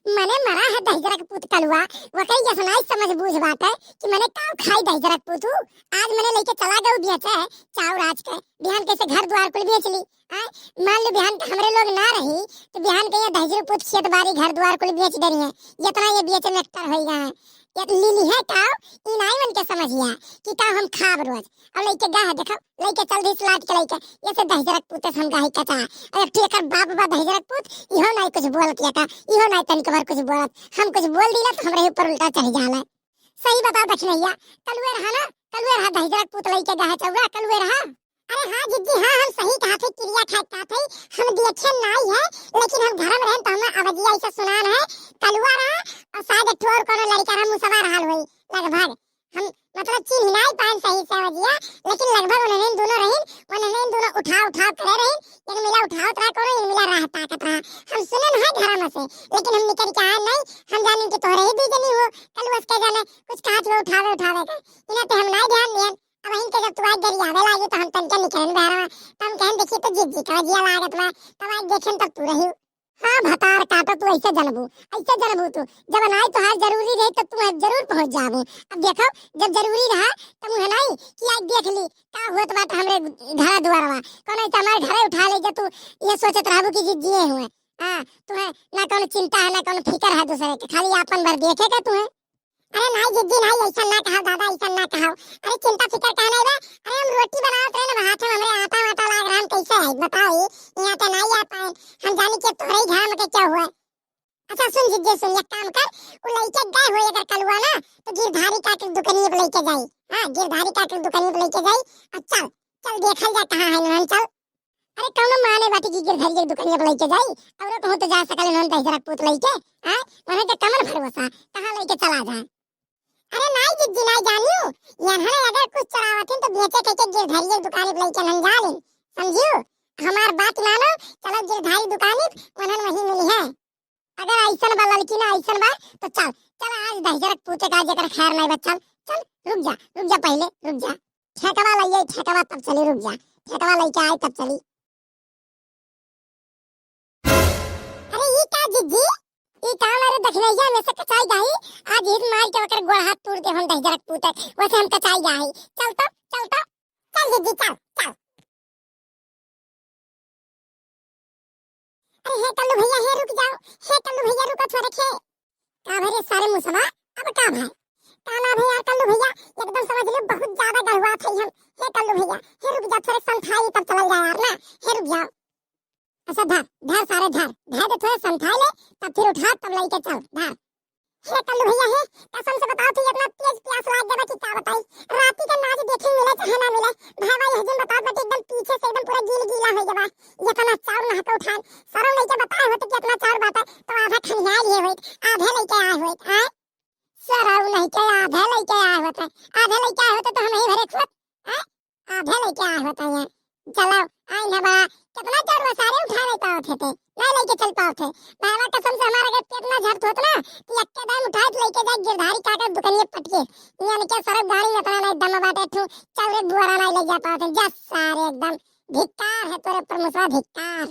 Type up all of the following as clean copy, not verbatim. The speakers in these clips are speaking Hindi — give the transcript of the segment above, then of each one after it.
मने मरा है दहजरक पुत कलुआ वकई जसनाई समझ बूझ बात है कि मने काव खाई दहजरक पुत हूँ। आज मने लेके चला गऊ बेच है चाव राज के बिहान कैसे घर द्वार कुल बेच ली। मान लो बिहान हमरे लोग ना रही तो बिहान के ये दहजर पुत खेत बाड़ी घर द्वार कुल बेच दे रही है। इतना ये बेच में एक्टर हो गया है एक लीली है काव इन आई मन के समझिया कि काव हम खाब रोज अब लेके गा है देखो लेके चल दी लाट के लेके ये से दहजरक पुत हम गाही कचा अब ठीक है बाप बा दहजरक पुत इहो नहीं कुछ बोल किया था इहो नहीं तन के बार कुछ बोलत हम कुछ बोल दिला तो हमरे ऊपर उल्टा चढ़ जाला। सही बता दक्षिणैया कलुए रहा ना कलुए रहा दहजरक पुत लेके गा है चौरा कलुए रहा। अरे हाँ जिद्दी हाँ हम सही कहा थे क्रिया खाता थे हम देखे नहीं है लेकिन हम घर में रहन तो हमें अवजिया ऐसा सुनान है कलुआ रहा और शायद ठोर कोनो लड़का हम मुसवा रहल होई लगभग हम मतलब चिन्ह नहीं पान सही से अवजिया लेकिन लगभग उन्होंने दोनों रहीन उठा करे रहीन एक मिला उठाओ तरा कोनो एक मिला रहता कतरा हम सुनन है घर में से लेकिन हम निकल के आए नहीं हम जाने कि तोरे ही दी जनी हो कलुआ के जाने कुछ काच में उठावे का इना ते हम नहीं ध्यान दियन अब इनके जब तुआ गरियावे लागे तो हम तनके निकलन बहरा तम कहन देखी तो जिद्दी का जिया लागत में तब आई देखें तब तू रही। हाँ भतार काटा तू ऐसे जनबू तू जब नाई तो हाथ जरूरी रही तो तू जरूर पहुंच जाबू। अब देखो जब जरूरी रहा तो मुझे नहीं कि आज देख ली का होत बात हमरे घर द्वारवा कोनो हमारे घरे उठा ले जा तू ये सोचत रहबू कि जिए हुए। हां तुम्हें ना कोनो चिंता है ना कोनो फिकर है दूसरे के खाली अपन भर देखेगा तुम्हें। अरे नहीं जिद्दी नहीं ऐसा ना कहो दादा ऐसा ना कहो अरे चिंता फिकर का नहीं बा अरे हम रोटी बनावत रहे ना हाथ में हमरे आटा वाटा लाग रहा हम कैसे है बताओ यहाँ तो नहीं आ पाए हम जानी के तोरे ही घर में के क्या हुआ। अच्छा सुन जिद्दी सुन एक काम कर वो लेके गए हो अगर कलुआ ना तो गिरधारी का के दुकानी पे लेके जाई। हां गिरधारी का के दुकानी पे लेके जाई और चल चल देखल जा कहां है नन चल। अरे कौन माने बाटी की गिरधारी के दुकानी पे लेके जाई और कहूं तो जा सकल नन दहजरक पुत लेके। हां मने के कमर भरोसा कहां लेके चला जा। अरे नहीं जिद्दी नहीं जानियो यहाँ अगर कुछ चलावत है तो बेचे के गिरधारी की दुकान पे लेके नन जाली समझियो हमार बात मानो चलो गिरधारी दुकान वनन वही मिली है अगर ऐसन बा लड़की ना ऐसन बा तो चल चल आज दहजरक पूछे का जेकर खैर नहीं बा चल रुक जा पहले रुक जा ठेकवा लइए ठेकवा तब चली रुक जा ठेकवा लेके आए तब चली। अरे ये का जिद्दी ये काम मेरे दखलैया में से कचाई गई आज एक मार के ओकर गोड़ हाथ तोड़ दे हम दहजरक पूत वैसे हम कचाई गई चल जिद्दी चल। अरे हे कल्लू भैया हे रुक जाओ हे कल्लू भैया रुको थोड़े खे का भरे सारे मुसवा अब का भाई काला भैया कल्लू भैया एकदम समझ लो बहुत ज्यादा गड़वा थे हम हे कल्लू भैया हे रुक जा थोड़े संथाई तब चल जाए यार ना हे रुक जाओ। अच्छा धर सारे धर तो थोड़े संथाई ले तब फिर उठा तब लेके चल धर। हे कल्लू भैया हे कसम से बताओ तू इतना तेज प्यास लाग गया कि क्या बताई राती का नाच देखे मिले चाहे ना मिले भाई भाई हजम बताओ बट एकदम पीछे से एकदम पूरा गीला हो गया इतना चावल नहा के उठान सरो लेके बताए होते कि इतना चावल बात है तो आधा खनिया लिए हुए आधे लेके आए हुए हैं सरो नहीं के आधे लेके आए होते तो हम ही भरे खुद हैं आधे लेके आए होते हैं चलो आई ना बड़ा कितना चावल सारे उठा नहीं पाओ थे नहीं लेके चल पाओ थे बाबा कसम से हमारा अगर कितना झट होता ना कि एक दम उठा के लेके जाए गिरधारी काका दुकानिए पटके यानी क्या सारा गाड़ी में अपना नहीं दम बाटे ठू चावरे बुआरा नहीं ले जा पाओ थे जस सारे एकदम धिक्कार है तोरे पर मुसवा धिक्कार।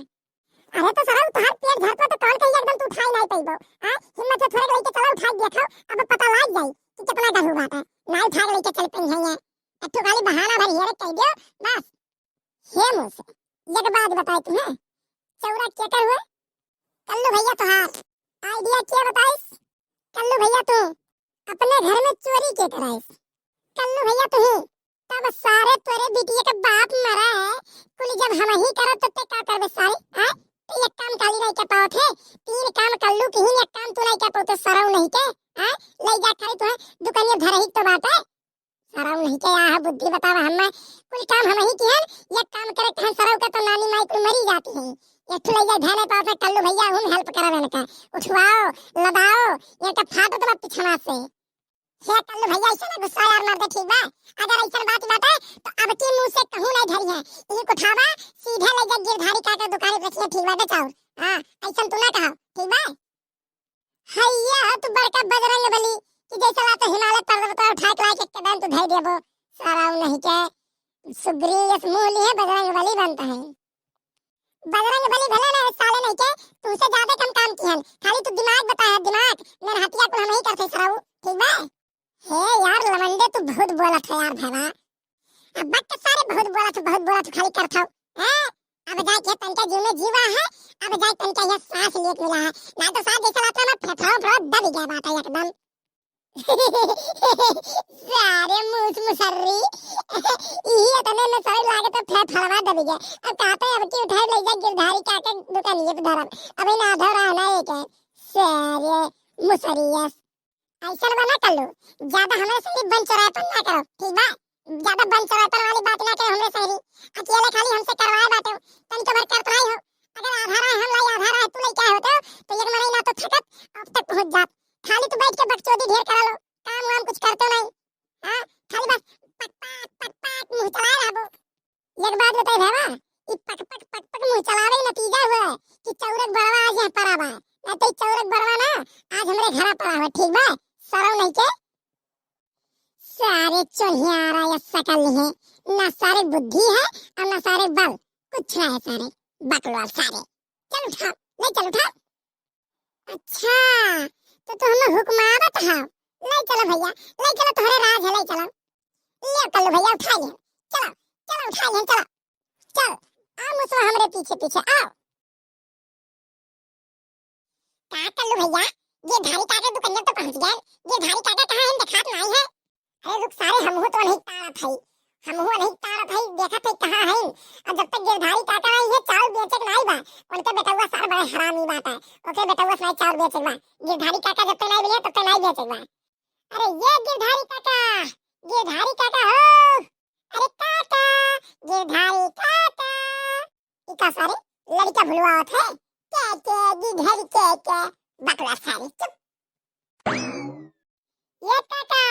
अरे तो सारा उतार पेट झटको तो कौन कहीं एकदम तू उठाई नहीं पाइबो हां हिम्मत से थोड़े लेके चलो उठा देखो अब पता लग जाई कि कितना गहू बात है नहीं उठा के लेके चल पई है ये अट्ठू खाली बहाना भर ये कह दियो बस। हे मुझसे एक बात बताई तुम्हें चौरा क्या कर हुए कल्लू भैया तुहार आइडिया क्या बताइस कल्लू भैया तू अपने घर में चोरी के कराइस कल्लू भैया तू तब सारे तोरे बिटिया का बाप मरा है कुल जब हम ही करो तो ते का करबे सारे हैं तो एक काम काली नहीं के पाओ थे तीन काम कल्लू की ही एक काम तू नहीं के पाओ तो सरौ नहीं के हैं ले जा खाली तू दुकानिया धर ही तो बात है सरौ नहीं के यहाँ बुद्धि बतावा हमें कुछ काम हम ही की है एक काम करे कहां सरौ का तो नानी माई को मरी जाती है ये ठुले जा ढाले पाओ से कल्लू भैया उन हेल्प करावे का उठवाओ लदाओ ये का फाटो तो पिछवा से हे कल्लू भैया ऐसे ना गुस्सा यार मत ठीक बा अगर ऐसा बात बात है तो अब की मुंह से कहूं नहीं धरी है ये उठावा सीधे ले जा गिरधारी काका दुकान पे रखिए ठीक बात चाउर हां ऐसा तू ना कहो ठीक बा हैया तू बड़का बजरंग बली कि जैसा ला तो हिमालय पर्वत पर उठा के लाके कदम तू धई देबो सारा नहीं के सुग्रीव मूल है बजरंग बली बनता है बजरंग बली भले ना साले नहीं के तुमसे ज्यादा कम काम किया हन। खाली तू दिमाग बता है, दिमाग मैं हटिया को हम नहीं करते सराऊ, ठीक बा? हे यार लवंडे तू बहुत बोलत है यार भैया। अब बात तो सारे बहुत बोलत खाली करत हो। हैं? अब जाए के तनका जीव में जीवा है, अब जाए तनका ये सांस लेत मिला है। ना तो सांस जैसा लगता है मैं फेफड़ों पर दब गया बात है एकदम। सारे मूस मुसर्री ये तने में सारे लागे तो फेफड़वा दब गया। अब कहते अब की उठाए ले जा गिरधारी काका दुकान ये धरम। अब इन आधा रहना है के सारे मुसरियस ऐसा बना कर लो। ज्यादा हमारे से बन चढ़ापन ना करो, ठीक बा? ज्यादा बन चढ़ापन वाली बात ना करो हमरे से। अकेले खाली हमसे करवाए बाटे तन के भर करत रही हो। अगर आधा रहा हम लाई आधा रहा तू लाई क्या होते तो एक महीना तो थकत अब तक पहुंच जात। खाली तू बैठ के बकचोदी ढेर करा लो, काम वाम कुछ करते नहीं। हां खाली बस पक पक पक पक मुंह चला रहबो। एक बात बताई भेवा, ई पक पक पक पक मुंह चलावे नतीजा हुआ कि चौरक बड़वा आज यहाँ पड़ा बा। ना तो चौरक बड़वा ना आज हमरे घर पड़ा हुआ, ठीक बा? सरव नहीं के सारे चोहियारा या सकल है, ना सारे बुद्धि है और ना सारे बल, कुछ ना है सारे बकवास सारे। चल उठा, ले चल उठा। अच्छा तो हमें हुक्मावत है, ले चलो भैया, ले चलो तुम्हारे राज है, ले चलो, ले चलो भैया उठा ले, चलो चलो उठा ले, चलो चल आओ मुसवा हमारे पीछे पीछे आओ। क्या कर लो भैया, ये धारी काका दुकान तो पहुंच गए। ये धारी काका कहाँ है, दिखात नहीं है। अरे रुक सारे हमहू तो नहीं तारत है, हमहू नहीं तारत है, देखत है कहाँ है। और जब तक गिरधारी काका आई है चावल बेचे नहीं बा, उनके बेटवा सार बड़े हरामी बात है। ओके बेटवा नहीं चावल बेचे बा, गिरधारी काका जब तक नहीं मिले तब तक नहीं बेचे बा। अरे ये गिरधारी काका हो, अरे काका गिरधारी काका इका सारे लड़का भुलवावत है। के गिरधारी के बकवास सारे चुप। ये काका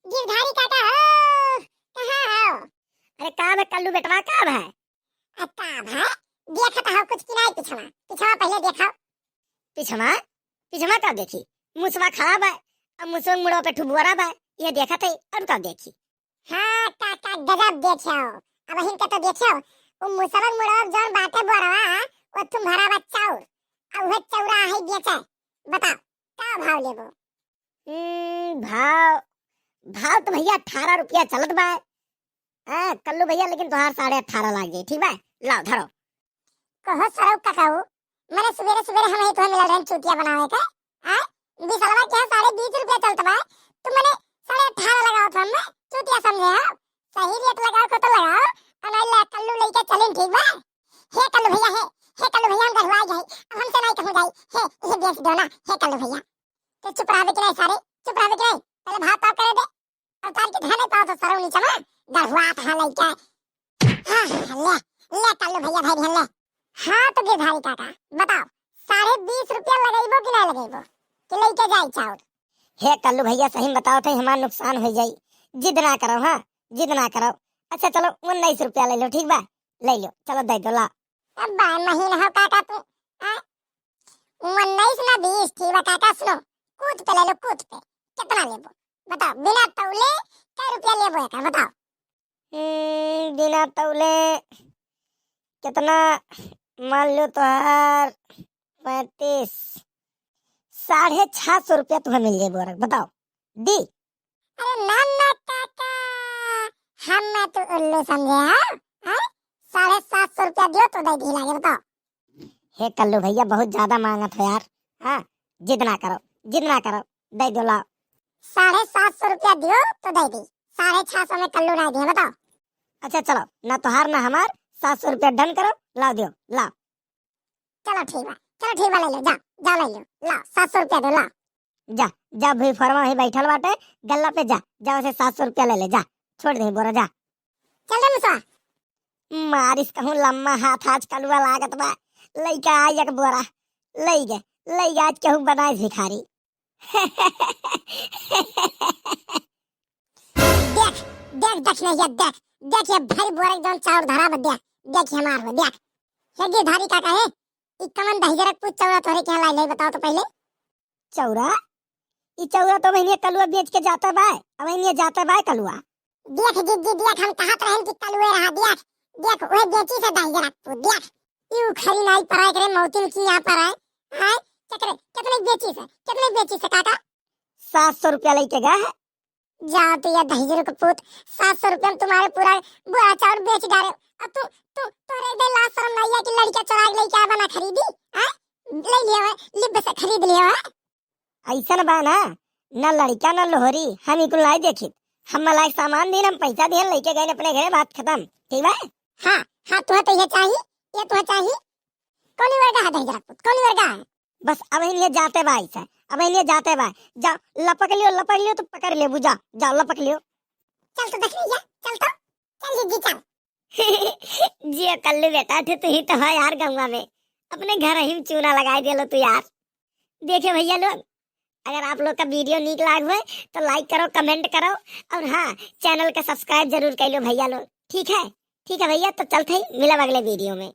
गिरधारी काका हो, कहाँ हो? अरे काम है कल्लू बेटवा, काम है। काम है देखत हो कुछ की नहीं, पिछवा पहले देखो। पिछवा का देखी, मुसवा खराब है अब मुसवा मुड़ो पे ठुबुरा बा, ये देखा थे अब का देखी। हाँ काका गजब देखो, अब हिन का तो देखो वो मुसवन मुड़ो जोन बाटे बोरवा वो तुम्हारा बच्चा और वह चौरा है बेचे। बताओ क्या भाव लेबो? भाव तो भैया 18 रुपया चलत बा। कल्लू भैया लेकिन तुहार 18.5 लाग जाई, ठीक बा? लाओ धरो। कहो सरौ काकाऊ, मैंने सवेरे हमें तो मिला रहे चूतिया बनावे के। हां 20 अलवा के 20.5 रुपया चलत बा, तुम मैंने 18.5 लगाओ तो मैं चूतिया समझे हो। सही रेट लगाओ को तो लगाओ, अनैला कल्लू लेके चलें, ठीक बा? हे कल्लू भैया हे कल्लू भैया हम गढ़वा जाई, अब हमसे नहीं कहूं जाई। हे ये बेच दो ना हे कल्लू भैया। तो चुप रहा के नहीं सारे, चुप रहा के नहीं, पहले भाव ताव करे दे। और तार के धने पाओ तो सरौ नीचे में गढ़वा था लेके। हां ले कल्लू भैया भाई ले। हाँ तो गिरधारी काका बताओ 20.5 रुपया लगेबो कि नहीं लगेबो कि लेके जाई चाउर? हे कल्लू भैया सही बताओ थे, हमारा नुकसान हो जाई। जिद ना करो, हाँ जिद ना करो। अच्छा चलो 19 रुपया ले लो, ठीक बा? ले लो चलो दे दो ला। अब महीना हो काका तू 19 ना 20, ठीक बा काका? सुनो कूद पे ले लो, कूद पे कितना लेबो बताओ? बिना तौले क्या रुपया लेबो का बताओ? बिना तौले कितना मान लो तुहार 35 650 रुपया तुम्हें मिल जाए बोरक, बताओ दी? अरे ना काका हम तो उल्लू समझे हैं। 750 रुपया दियो तो दे दी लागे, बताओ? हे कल्लू भैया बहुत ज्यादा मांगत हो यार। हाँ जिद ना करो दे दो लाओ। 750 रुपया दियो तो दे दी, 650 में कल्लू ना दिए, बताओ? अच्छा चलो ना तुहार ना हमार 700 रुपया डन करो, लाओ दियो लाओ। चलो ठीक बा ले लो, जा ले लो, लाओ 700 रुपया दो, लाओ। जा भी फरमा ही बैठल बाटे गल्ला पे, जा उसे 700 रुपया ले ले, जा छोड़ दे बोरा, जा। चल रे मुसवा मारिस कहूँ लम्मा हाथ आज कलुआ लागत बा। लइका आयक बोरा लई आज कहूँ बनाए भिखारी। देख नहीं देख ये भाई बोरा एकदम चाउर धरा बद्या, देख हमार हो देख। हे गिरधारी काका है ई कमन दहिजरक पूछ चौरा तोरे के लाई ले, बताओ तो पहले? चौरा ई चौरा तो महीने कलुआ बेच के जाता बा, अब महीने जाता बा कलुआ। देख देख हम कहत रहन कि कलुए रहा, देख ओए बेची से दहिजरक पूछ देख। यू खरी नहीं पराय करे मौतिन की यहाँ पर है। चक्रे कितने बेची से काका? 700 रुपया लेके गया है। जाओ तो ये दहेजरू का पूत, 700 रुपये में तुम्हारे पूरा बुरा चाउर बेच डाले। अब तू रे दे ला शर्म नहीं है कि लड़का चुरा के लेके बना खरीदी हैं? ले लिया है, लिब से खरीद लिया है। ऐसा बा ना, न लड़का न लोहरी हम इकुल नहीं देखी। हम मलाई सामान दिन हम पैसा दिए लेके गए अपने घरे, बात खत्म। ठीक है? हाँ तुम्हें तो ये चाहिए, ये तुम्हें चाहिए। कौन वर्गा है दहेजरा पूत, कौन वर्गा है? बस अब इन्हें जाते बा ऐसा, अब इन्हें जाते बा। जाओ लपक लियो तो पकड़ ले बुझा, जाओ लपक लियो। चल तो देख लिया, चल जी चल। जी कल्लू बेटा थे तू ही तो है यार गंगा में, अपने घर ही में चूना लगाई दे लो तू यार। देखिए भैया लोग, अगर आप लोग का वीडियो नीक लाग हुए तो लाइक करो, कमेंट करो, और हाँ चैनल का सब्सक्राइब जरूर कर लो भैया लोग। ठीक है भैया, तो चलते ही मिलब अगले वीडियो में।